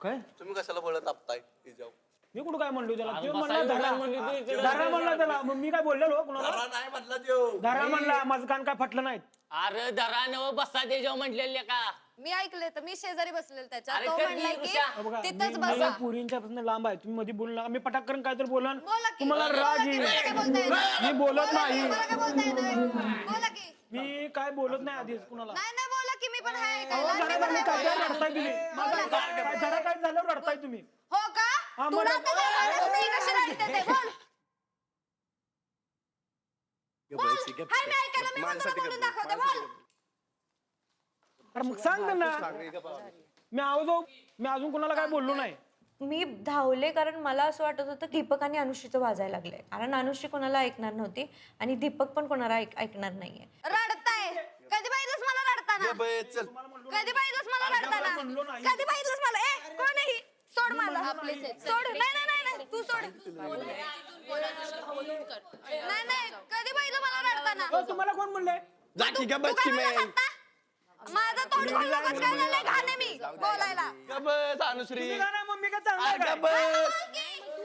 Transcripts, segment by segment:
काय तुम्ही कशाला बोलत तापताय तिच्यावर? मी कुठं काय म्हणलो त्याला तो म्हणला धरा म्हणला त्याला मग मी काय बोललेलो कुणाला धरा नाही म्हटलं त्यो. धरा म्हणला माझं कान काय फटलं नाही अरे धरा नव बसा त्याच्यावर म्हटलेले का मी ऐकले तर मी शेजारी बसलेले त्याच्या अरे तो कधी म्हणलाय ऋषा? की तिथंच बसा पुरींच्या पासून लांब आहे तुम्ही मध्ये बोलू नका मी पटाक करून काय तर बोलन बोला की तुम्हाला बोला राग की, येईल मला काय बोलता येणार? मी बोलत नाही मला काय बोलता येणार? बोला की मी काय बोलत नाही आधीच कुणाला नाही नाही बोला की मी पण हाय अहो, ऐकायला मी जरा पण झालं हाय काय बोलायला. रडताय तुम्ही माझा जरा काय झालं रडताय तुम्ही हो का हा, तुला मला- तर काय कळलं नाही कशी रडते ते बोल बोल हाय मी ऐकायला मी पण तुला बोलून दाखवते बोल अरे मग सांग त्यांना मी अजून कुणाला काय बोललो नाही मी धावले कारण मला असं वाटत होतं दीपक आणि अनुश्रीचं वाजायला लागलंय कारण अनुश्री कोणाला ऐकणार नव्हती आणि दीपक पण कोणाला ऐकणार नाहीये. रडताय कधी पाहिलंस मला रडताना चल कधी पाहिलंस मला रडताना कधी पाहिलंस मला ए कोण आहे ही? सोड मला सोड नाही नाही नाही नाही तू सोड नाही नाही कधी पाहिलं मला रडताना अहो, तुम्हाला कोण म्हणलंय जा की का बस की मी माझं तोंड खोल नकोस काय नाही घाणे मी बोलायला का बस अनुश्री तुम्ही का नाही मग मी काय चांगलं का काय? बस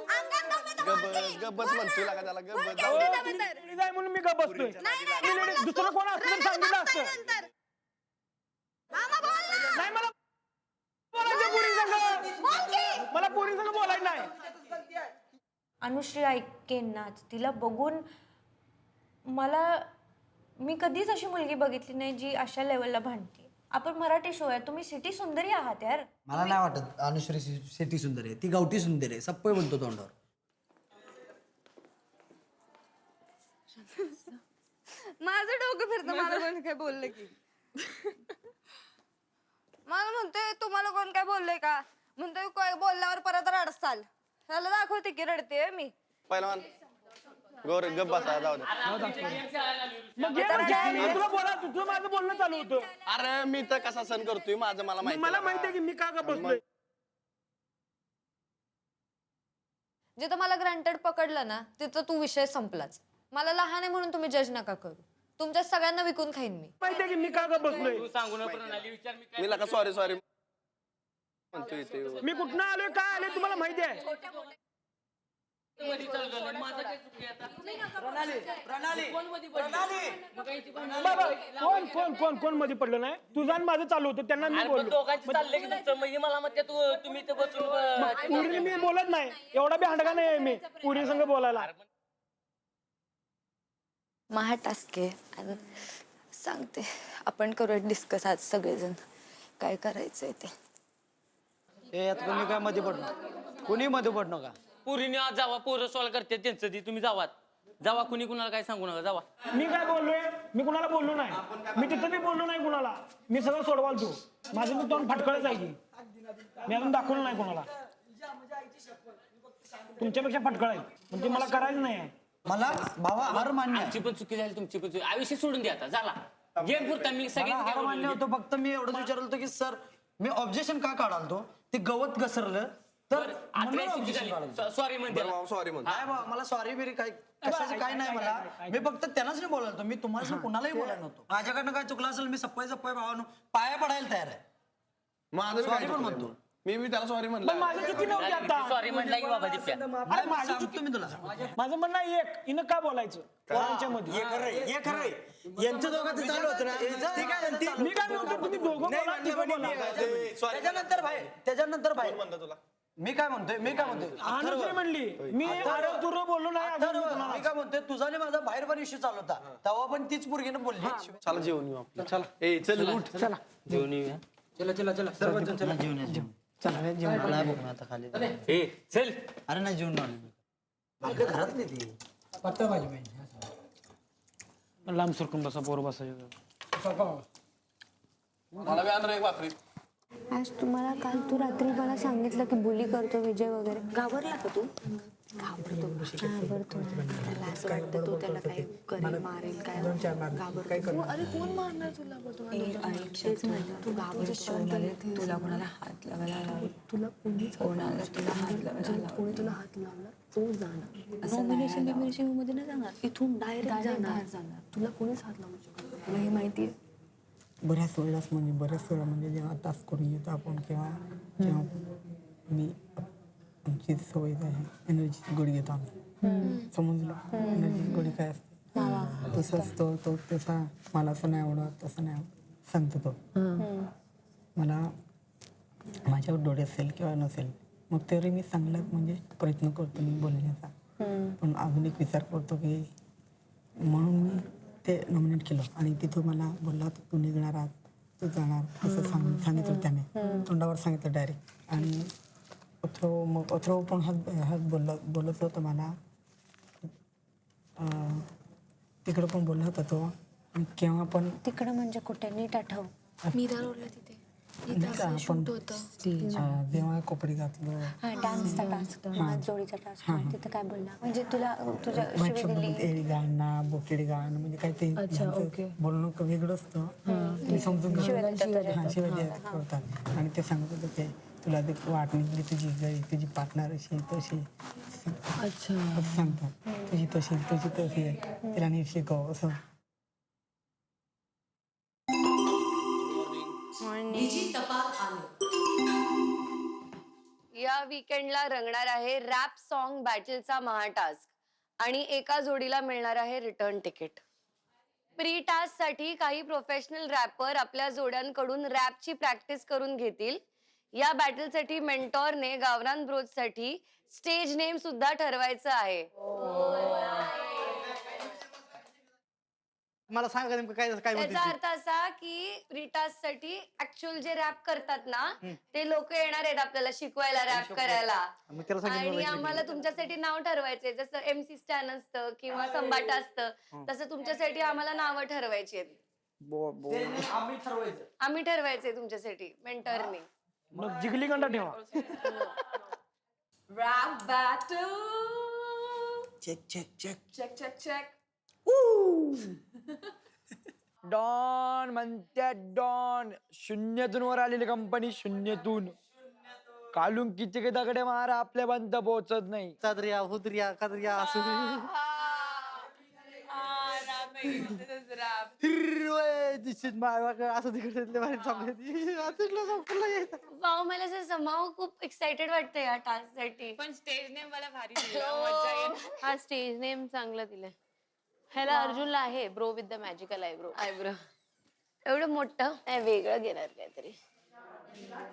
अंगात दम आहे तर बोल की. गबस म्हणतोय लागा त्याला बोल गबस की, जाऊ अंगात दे. दम आहे तर. तुम्ही जाय म्हणून मी का बसतोय नाही, नाही, मी काय बोललास दुसरं तू? कोण असतं तर रडत सांगितलं बसतोय असतं नंतर. मामा बोल ना. नाही मला बोलायचं पोरी संग बोल की. मला पोरी संग बोलायचं नाही अनुश्री ऐकेन ना तिला बघून मला मी कधीच अशी मुलगी बघितली नाही जी अशा लेवलला भांडते. आपण मराठी शो आहे तुम्ही सिटी सुंदरी आहात यार. मला नाही वाटत अनुश्री शेती सुंदर आहे ती गावठी सुंदर आहे सप्पय म्हणतो तोंडावर. माझं डोकं फिरतं मला कोण काय बोललं की मला म्हणतोय तुम्हाला कोण काय बोललंय का म्हणतोय काय बोलल्यावर परत रडसाल त्याला दाखवते की रडते मी पहिलवान गोर गप बसा जाऊ दे. मग घे ना, घे. मी तुला बोला तुझं माझं बोलणं चालू होतं अरे मी तर कसा सण करतोय माझं मला माहिती मला आहे माहिती आहे की मी का का बसलोय जिथं मला ग्रँटेड पकडलं ना तिथं तू विषय संपलाच मला लहान आहे म्हणून तुम्ही जज नका करू तुमच्या सगळ्यांना विकून खाईन मी माहिती आहे की मी का का बसलोय तू सांगू न प्रणाली विचार मी मी लका सॉरी सॉरी म्हणतोय ते मी कुठनं आलोय काय आलोय तुम्हाला माहिती आहे मध्ये चाललो माझं काय चुकी आता बाबा कोण कोण कोण कोण मध्ये पडलं नाही तुझं आणि माझं चालू होतं त्यांना मी अरे पण बोललो दोघांची चालले की तुमचं म्हणजे मला म्हणते तू तुम्ही इथं बसून पुरी मी बोलत नाही एवढा बी हंडगा नाही आहे मी पुरी संग बोलायला महा टास्क आहे आणि सांगते आपण करूया डिस्कस आज सगळेजण काय करायचंय ते. ए यात कोणी काय मध्ये पडणं कोणी मध्ये पडणं का पुरीने आज जावा पोरं सॉल्व करते त्यांचं ती तुम्ही जावा जावा कुणी कुणाला काय सांगू नका जावा. मी काय बोललोय मी कुणाला बोललो नाही मी तिथं बी बोललो नाही कुणाला मी सगळं सोडवाल तू माझं मी तोंड फटकळच आहे की मी अजून दाखवलं नाही कोणाला तुमच्यापेक्षा फटकळ आहे म्हणजे मला करायचं नाही आहे मला भावा हार मान्य आहे. आमची पण चुकी झाली तुमची पण चुकी आयुष्य सोडून द्या आता झाला गेम पुरता मी मला हार मान्य सगळ्यांनी होतं फक्त मी एवढंच विचारलं होतं की सर मी ऑब्जेक्शन का काढालतो ते गवत घसरलं तर म्हणून objection काढालतो. सॉरी म्हणते सॉरी म्हणतो नाही बा मला सॉरी बिरी काय कशाचं काय नाही मला मी फक्त त्यांनाच नाही बोलायला मी तुम्हाला कुणालाही बोलायला नव्हतो माझ्याकडनं काय चुकलं असेल मी सप्पाय भावानं पाया पडायला तयार आहे माझं बी Sorry काय पण चुकलंय म्हणतो. मग. मी त्याला सॉरी पण म्हणलं माझी चुकी नव्हती आता सॉरी म्हटलं की बाबा दिप्या अरे माझी चुकी सांगतो मी तुला माझं म्हणणं आहे एक हिनं का बोलायचं पोरांच्या मध्ये हे खरंय यांचं दोघांचं चालू होतं ना ठीक आहे मी काय म्हणतो तुम्ही दोघं बोला तिघं बोला. त्याच्यानंतर भाई म्हणलं तुला मी काय म्हणतोय अनुश्री म्हणली मी अरे तुला बोललो नाही अजून मी कुणाला. मी काय म्हणतोय तुझा आणि माझा बाहेर पण इश्यू चालू होता तेव्हा पण तीच पोरगीनं बोलली चला जेवण येऊ आपलं चला ए चल उठ चला जेवण येऊया जेवण जेवण नाही बघ ना आता खाली ए चल अरे नाही जेवण आपल्या घरातली ती लांब सरकून बसा पोर बसायचं मला बी आण रे एक भाकरी आज तुम्हाला काल तू रात्री मला सांगितलं की बुली करतो विजय वगैरे घाबरला का तू घाबरतो त्याला असं वाटतं तू त्याला काही करेल मारेल काय घाबरतो अरे कोण मारणार तुला तेच म्हणलं तू घाबरतो तुला कोणाला हात लावायला तुला कोणाला तुला हात लावायला कोणी तुला हात लावला तो जाणार नॉमिनेशन मध्ये नाही जाणार इथून डायरेक्ट जाणार तुला कोणीच हात लावू शकत तुला हे माहिती आहे बऱ्याच वेळेस म्हणजे जेव्हा टास्क करून येतो आपण किंवा मी आमची सवय आहे एनर्जीची गोळी घेतो आम्ही. समजलं एनर्जीची गोळी काय असते तसंच तो तसा मला असं नाही आवडत तसं नाही आवडत सांगतो तो. मला माझ्यावर डोळे असेल किंवा नसेल मग तरी मी चांगला म्हणजे प्रयत्न करतो मी बोलण्याचा. पण अजून एक विचार करतो की म्हणून मी ते नॉमिनेट केलं आणि तिथं मला बोलला तू निघणार आहात तू जाणार असं सांगितलं त्याने तोंडावर सांगितलं डायरेक्ट. आणि अथर्व पण हात बोलत होतं मला तिकडं पण बोलला होता तो. आणि केव्हा पण तिकडं म्हणजे कुठे नीट आठव. मीरा रोडला तिथे नाही का आपण जेव्हा कपडे घातलो डान्सचा टास्क जोडीचा टास्क तिथं काय बोलला म्हणजे तुला तुझ्या शिवी दिली एडी गाणं बोकेडी गाणं म्हणजे काय ते बोलणं वेगळं असतं. मी समजून शिवाय करतात आणि ते सांगत होतं ते तुला ते वाट निघली तुझी गळी तुझी पार्टनर अशी तशी असं सांगतात तुझी तशी आहे तिला नीट शिकव असं. या वीकेंडला रंगणार आहे रॅप सॉन्ग बॅटलचा महाटास्क आणि एका जोडीला मिळणार आहे रिटर्न तिकीट. प्री टास्क साठी काही प्रोफेशनल रॅपर आपल्या जोड्यांकडून रॅपची प्रॅक्टिस करून घेतील. या बॅटलसाठी मेंटॉरने गावरान ब्रोज साठी स्टेज नेम सुद्धा ठरवायचं आहे. मला सांगा नेमकं काय काय त्याचा अर्थ असा की प्री टास्क साठी ऍक्च्युअल जे रॅप करतात ना ते लोक येणार आहेत आपल्याला शिकवायला रॅप करायला. आणि आम्हाला तुमच्यासाठी नाव ठरवायचंय जसं MC स्टॅन असतं किंवा संबाट असतं तसं तुमच्यासाठी आम्हाला नावं ठरवायची आहेत. आम्ही ठरवायचंय तुमच्यासाठी मेंटरने. मग जिगली कंडा ठेवा. Rap battle check check check check check check. Don म्हणत्यात डॉन शून्यातून वर आलेली कंपनी शून्यातून कालुंकीचे काही दगडे मारा आपल्या बंद पोहोचत नाही. चादरिया हुदरिया कदरिया असं वाव मला असं समाव खूप एक्साइटेड वाटतं या टास्क साठी. पण स्टेज नेम मला भारी दिला. हा स्टेज नेम चांगला दिलाय. ह्याला अर्जुनला आहे bro with the magical eyebrow. एवढं मोठं नाही वेगळं घेणार काहीतरी.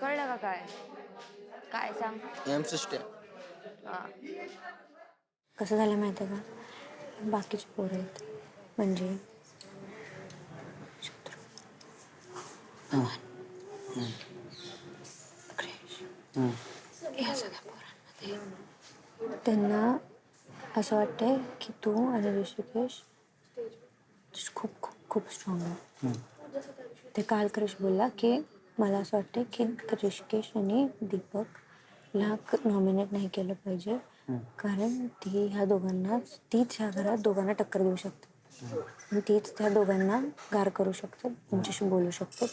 कळलं का काय काय सांग. कसं झालं माहिती आहे का बाकीचे पोरं आहेत म्हणजे या सगळ्या पोरांमध्ये त्यांना असं वाटतंय की तू आणि ऋषिकेश खूप खूप खूप स्ट्रॉंग आहे. ते काल क्रिश बोलला की मला असं वाटतं की ऋषिकेश आणि दीपकला नॉमिनेट नाही केलं पाहिजे कारण तीच ह्या घरात दोघांना टक्कर देऊ शकते आणि तीच त्या दोघांना गार करू शकतात त्यांच्याशी बोलू शकतात.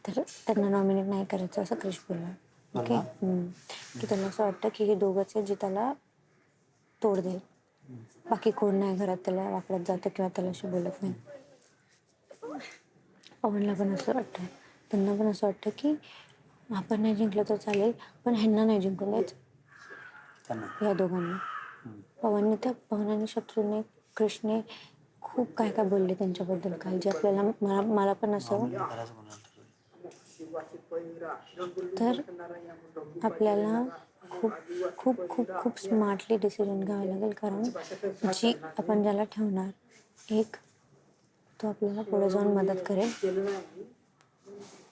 तर त्यांना नॉमिनेट नाही करायचं असं क्रिश बोलला. ओके की त्याला असं वाटतं की हे दोघंच जे त्याला तोड देईल बाकी कोण नाही घरात त्याला वापरत जातं किंवा त्याला अशी बोलत नाही. पवनला पण असं वाटतं त्यांना पण असं वाटतं की आपण नाही जिंकलं तर चालेल पण ह्यांना नाही जिंकून द्यायचं या दोघांना. पवन आणि शत्रूने कृष्णे खूप काय काय बोलले त्यांच्याबद्दल काल जे आपल्याला मला पण असं तर आपल्याला खूप खूप खूप खूप स्मार्टली डिसिजन घ्यावं लागेल कारण जी आपण ज्याला ठेवणार एक तो आपल्याला पुढे जाऊन मदत करेल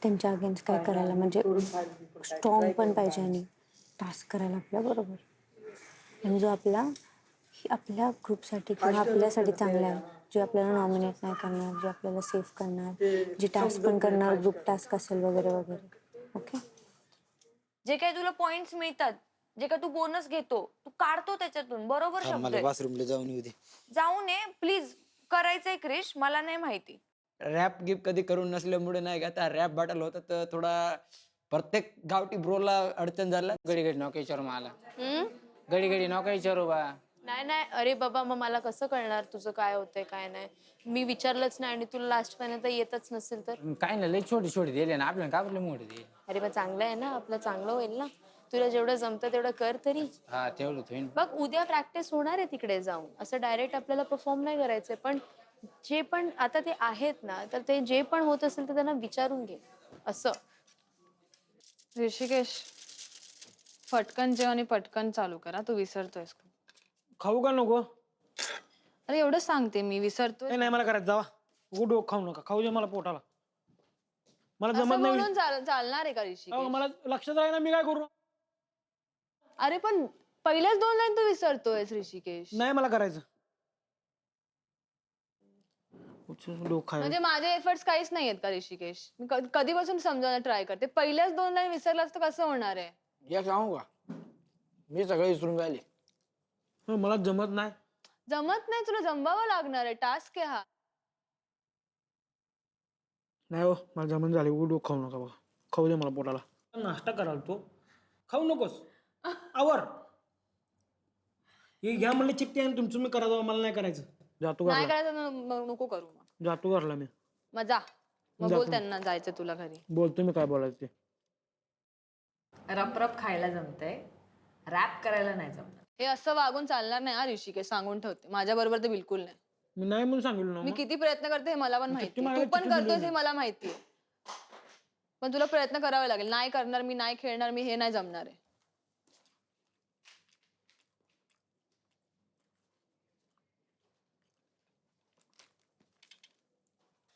त्यांच्या अगेन्स्ट काय करायला म्हणजे स्ट्रॉंग पण पाहिजे आणि टास्क करायला आपल्याबरोबर आणि जो आपल्या ग्रुपसाठी किंवा आपल्यासाठी चांगला आहे जो आपल्याला नॉमिनेट नाही करणार जो आपल्याला सेफ करणार जे टास्क पण करणार ग्रुप टास्क असेल वगैरे वगैरे. ओके जे काही तुला पॉइंट्स मिळतात जे काय तू बोनस घेतो तू काढतो त्याच्यातून बरोबर शब्द बाथरूमला जाऊन येऊ दे. जाऊ नये प्लीज करायचंय क्रिश मला नाही माहिती. रॅप गिफ्ट कधी करून नसल्यामुळे नाही का आता रॅप बॅटल होतं तर थोडा प्रत्येक गावठी ब्रोला अडचण झाला. घडी घडी नौका विचारू मला घडी घडी नौका विचारू बा. नाही अरे बाबा मग मला कसं कळणार तुझं काय होतंय काय नाही. मी विचारलंच नाही आणि तुला लास्ट पर्यंत येतच नसेल तर काय नाही लय छोटी छोटी दिली ना आपल्याला का आपल्या मोठी दिली. अरे मग चांगलं आहे ना आपलं चांगलं होईल ना. तुला जेवढं जमतं तेवढं कर तरी. हा तेवढं होईन. बघ उद्या प्रॅक्टिस होणार आहे तिकडे जाऊन, असं डायरेक्ट आपल्याला परफॉर्म नाही करायचंय, पण जे पण आता ते आहेत ना, तर ते जे पण होत असेल तर त्यांना विचारून घे असं. ऋषिकेश, पटकन जेव आणि पटकन चालू करा, तू विसरतोयस. खाऊ का नको? अरे एवढं सांगते मी, विसरतोय. नाही मला करायचं, जावा. डोक खाऊ नका, खाऊ दे मला पोटाला. मला असं जमत नाही. म्हणून चालणार आहे का ऋषिकेश? मला लक्षात आहे ना, मी काय करू? अरे पण पहिल्याच 2 लाईन तू विसरतोयस ऋषिकेश. नाही मला करायचं. डोक खायला. म्हणजे माझे एफर्ट्स काहीच नाही आहेत का ऋषिकेश? मी कधीपासून समजायला ट्राय करते, पहिल्याच 2 लाईन विसरलास तर कसं होणार आहे? या सांगू का, मी सगळं विसरून राहिले. मला जमत नाही. जमत नाही, तुला जमवावं लागणार आहे, टास्क आहे हा. नाही हो, मला जमन झाले. डोक खाऊ नका बघा, खाऊ दे मला पोटाला. नाश्ता कराल तो, खाऊ नकोस. आवर हे घ्या म्हणले चिपते आणि तुमचं मी करा, मला नाही करायचं. जातो नाही घरला, करायचं नको करू मग. जातो घरला मी. मग जा, मग बोल त्यांना जायचं तुला घरी. बोलतो मी काय बोलायचं ते. रप खायला जमतंय, रॅप करायला नाही जमत. हे असं वागून चालणार नाही हा ऋषिकेश, सांगून ठेवते. माझ्या बरोबर तर बिलकुल नाही. मी नाही म्हणून सांगितलं मी ना. किती प्रयत्न करते हे मला पण माहिती, मला तू पण चिठ्ठी करतोस दिली हे मला माहितीये, पण तुला प्रयत्न करावे लागेल. नाही करणार मी, नाही खेळणार मी, हे नाही जमणार आहे.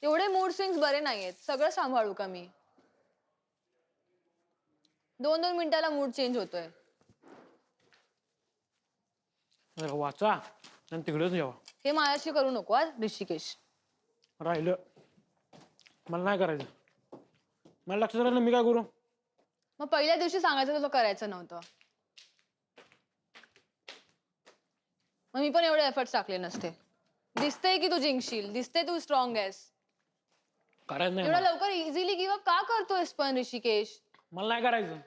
एवढे मूड स्विंग्स बरे नाहीयेत, सगळं सांभाळू का मी? 2-2 मिनिटाला मूड चेंज होतोय. वाचा आणि तिकडेच जेवा. हे माझ्याशी करू नको हा ऋषिकेश. राहिलं मला नाही करायचं. मला लक्षात राहिलं मी काय करू? मग पहिल्या दिवशी सांगायचं तुला करायचं नव्हतं, मग मी पण एवढे एफर्ट्स टाकले नसते. दिसतंय की तू जिंकशील, दिसतंय तू स्ट्रॉंग आहेस. करायचं नाही एवढा मला. लवकर इझिली गिव्ह अप का करतोयस पण ऋषिकेश? मला नाही करायचं.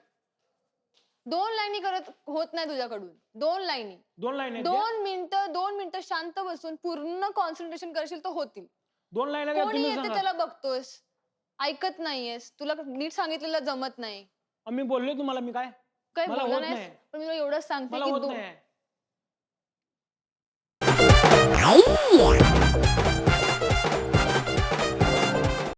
2 लाईनी करत होत नाही तुझ्याकडून. 2 लाईनी, 2 लाईन 2 मिनिटं शांत बसून पूर्ण कॉन्सन्ट्रेशन करशील तर होतील. 2 लाईन कोणी येते त्याला बघतोयस, ऐकत नाहीयेस, तुला नीट सांगितलेलं जमत नाही. मी बोललोय तुम्हाला, मी काय काय मला बोलला होत नाहीस, नाही. पण मी तुला एवढंच सांगते मला की होत दो- नाही.